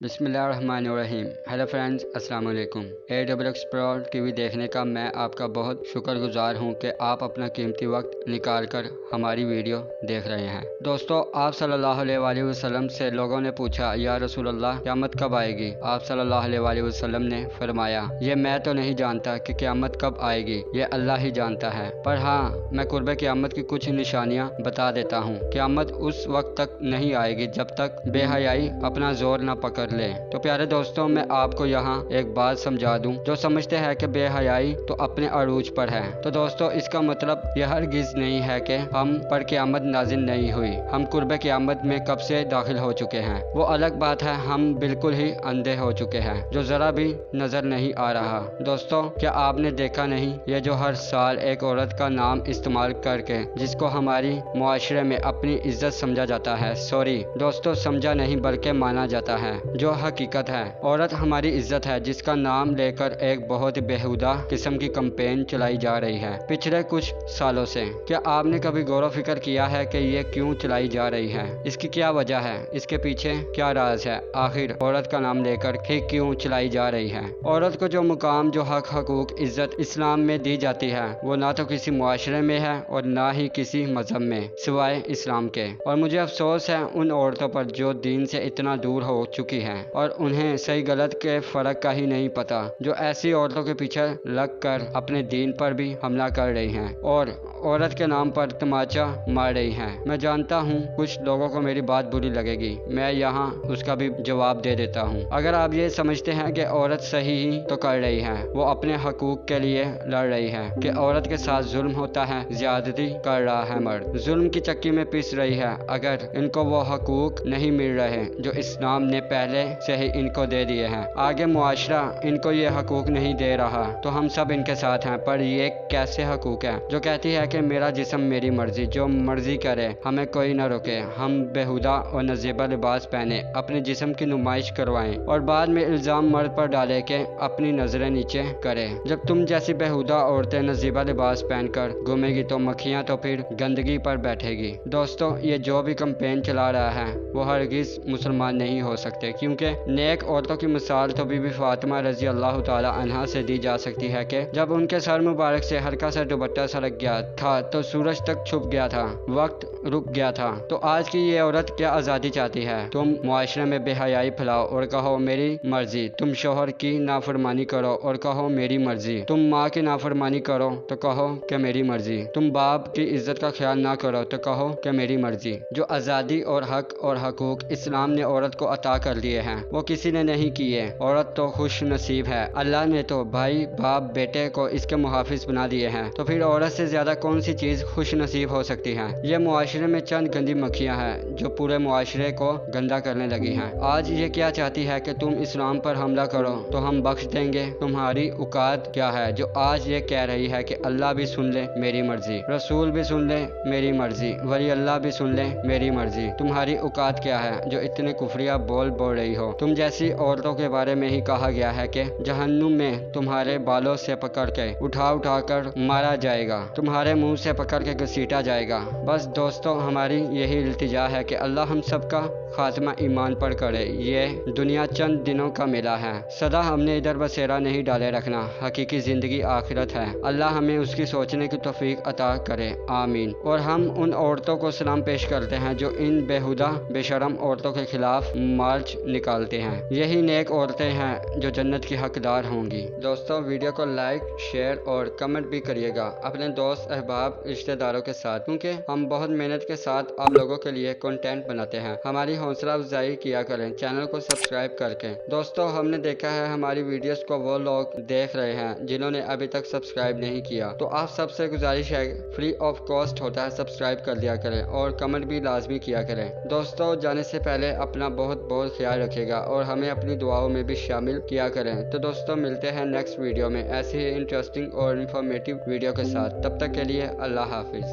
बिस्मिल्लाहिर्रहमानिर्रहीम। Hello friends, अस्सलाम वालेकुम। एक्सप्लोर टीवी देखने का मैं आपका बहुत शुक्रगुजार हूं कि आप अपना कीमती वक्त निकाल कर हमारी वीडियो देख रहे हैं। दोस्तों, आप सल्लल्लाहु अलैहि वसल्लम से लोगों ने पूछा, या रसूलल्लाह क़यामत कब आएगी? आप सल्लल्लाहु अलैहि वसल्लम ने फरमाया, ये मैं तो नहीं जानता कि क़यामत कब आएगी, ये अल्लाह ही जानता है, पर हाँ, मैं कुर्ब क़यामत की कुछ निशानियाँ बता देता हूँ। क़यामत उस वक्त तक नहीं आएगी जब तक बेहयाई अपना जोर न पकड़ ले। तो प्यारे दोस्तों, मैं आपको यहाँ एक बात समझा दूं, जो समझते हैं कि बेहयाई तो अपने अरूज पर है, तो दोस्तों इसका मतलब यह हरगिज नहीं है कि हम पर क़यामत नाज़िल नहीं हुई। हम कुर्ब क़यामत में कब से दाखिल हो चुके हैं, वो अलग बात है। हम बिल्कुल ही अंधे हो चुके हैं, जो जरा भी नजर नहीं आ रहा। दोस्तों, क्या आपने देखा नहीं, ये जो हर साल एक औरत का नाम इस्तेमाल करके जिसको हमारी मुआशरे में अपनी इज्जत समझा जाता है, सॉरी दोस्तों, समझा नहीं बल्कि माना जाता है, जो हकीकत है। औरत हमारी इज्जत है, जिसका नाम लेकर एक बहुत ही बेहुदा किस्म की कैंपेन चलाई जा रही है पिछले कुछ सालों से। क्या आपने कभी गौर व फिक्र किया है कि ये क्यों चलाई जा रही है? इसकी क्या वजह है? इसके पीछे क्या राज है? आखिर औरत का नाम लेकर ही क्यों चलाई जा रही है? औरत को जो मुकाम, जो हक, हकूक, इज्जत इस्लाम में दी जाती है, वो ना तो किसी मुआशरे में है और ना ही किसी मजहब में सिवाय इस्लाम के। और मुझे अफसोस है उन औरतों पर जो दीन से इतना दूर हो चुकी हैं और उन्हें सही गलत के फर्क का ही नहीं पता, जो ऐसी औरतों के पीछे लग कर अपने दीन पर भी हमला कर रही हैं और औरत के नाम पर तमाचा मार रही हैं। मैं जानता हूँ कुछ लोगों को मेरी बात बुरी लगेगी, मैं यहाँ उसका भी जवाब दे देता हूँ। अगर आप ये समझते हैं कि औरत सही ही तो कर रही है, वो अपने हकूक के लिए लड़ रही है, कि औरत के साथ जुल्म होता है, ज्यादती कर रहा है मर्द, जुल्म की चक्की में पिस रही है, अगर इनको वो हकूक नहीं मिल रहे जो इस्लाम ने पहले से ही इनको दे दिए हैं, आगे मुआशरा इनको ये हकूक नहीं दे रहा, तो हम सब इनके साथ हैं। पर ये कैसे हकूक है जो कहती है कि मेरा जिस्म मेरी मर्जी, जो मर्जी करे, हमें कोई न रोके, हम बेहुदा और नजीबा लिबास पहने अपने जिस्म की नुमाइश करवाएं और बाद में इल्जाम मर्द पर डाले के अपनी नजरें नीचे करे। जब तुम जैसी बेहुदा औरतें नजीबा लिबास पहनकर घूमेगी तो मक्खियां तो फिर गंदगी पर बैठेगी। दोस्तों, ये जो भी कैंपेन चला रहा है वो हरगिज मुसलमान नहीं हो सकते, क्योंकि नेक औरतों की मिसाल तो बीबी फातिमा रजी अल्लाह ताला अन्हा से दी जा सकती है कि जब उनके सर मुबारक से हल्का सा दुपट्टा सरक गया था तो सूरज तक छुप गया था, वक्त रुक गया था। तो आज की ये औरत क्या आज़ादी चाहती है? तुम मुआशरे में बेहयाई फैलाओ और कहो मेरी मर्जी, तुम शोहर की नाफरमानी करो और कहो मेरी मर्जी, तुम माँ की नाफरमानी करो तो कहो कि मेरी मर्जी, तुम बाप की इज्जत का ख्याल ना करो तो कहो कि मेरी मर्जी। जो आज़ादी और हक और हकूक इस्लाम ने औरत को अता कर दिए हैं वो किसी ने नहीं किए। औरत तो खुश नसीब है, अल्लाह ने तो भाई बाप बेटे को इसके मुहाफिज बना दिए हैं, तो फिर औरत से ज्यादा कौन सी चीज खुश नसीब हो सकती है? ये मुआशरे में चंद गंदी मक्खियां हैं जो पूरे मुआशरे को गंदा करने लगी हैं। आज ये क्या चाहती है कि तुम इस्लाम पर हमला करो तो हम बख्श देंगे? तुम्हारी औकात क्या है जो आज ये कह रही है कि अल्लाह भी सुन ले मेरी मर्जी, रसूल भी सुन ले मेरी मर्जी, वली अल्लाह भी सुन ले मेरी मर्जी? तुम्हारी औकात क्या है जो इतने कुफरिया बोल रही हो? तुम जैसी औरतों के बारे में ही कहा गया है कि जहन्नुम में तुम्हारे बालों से पकड़ के उठा कर मारा जाएगा, तुम्हारे मुंह से पकड़ के घसीटा जाएगा। बस दोस्तों, हमारी यही इल्तिजा है कि अल्लाह हम सबका खात्मा ईमान पर करे। ये दुनिया चंद दिनों का मेला है, सदा हमने इधर बसेरा नहीं डाले रखना, हकीकी जिंदगी आखिरत है। अल्लाह हमें उसकी सोचने की तौफीक अता करे, आमीन। और हम उन औरतों को सलाम पेश करते हैं जो इन बेहुदा बेशरम औरतों के खिलाफ मार्च निकालते हैं। यही नेक औरतें हैं जो जन्नत की हकदार होंगी। दोस्तों, वीडियो को लाइक, शेयर और कमेंट भी करिएगा अपने दोस्त, अहबाब, रिश्तेदारों के साथ, क्योंकि हम बहुत मेहनत के साथ आप लोगों के लिए कंटेंट बनाते हैं। हमारी हौसला अफजाई किया करें चैनल को सब्सक्राइब करके। दोस्तों, हमने देखा है हमारी वीडियोस को वो लोग देख रहे हैं जिन्होंने अभी तक सब्सक्राइब नहीं किया, तो आप सबसे गुजारिश है, फ्री ऑफ कॉस्ट होता है, सब्सक्राइब कर दिया करें और कमेंट भी लाजमी किया करें। दोस्तों, जाने से पहले अपना बहुत बहुत ख्याल रखिएगा और हमें अपनी दुआओं में भी शामिल किया करें। तो दोस्तों, मिलते हैं नेक्स्ट वीडियो में ऐसे ही इंटरेस्टिंग और इंफॉर्मेटिव वीडियो के साथ। तब तक के लिए अल्लाह हाफिज।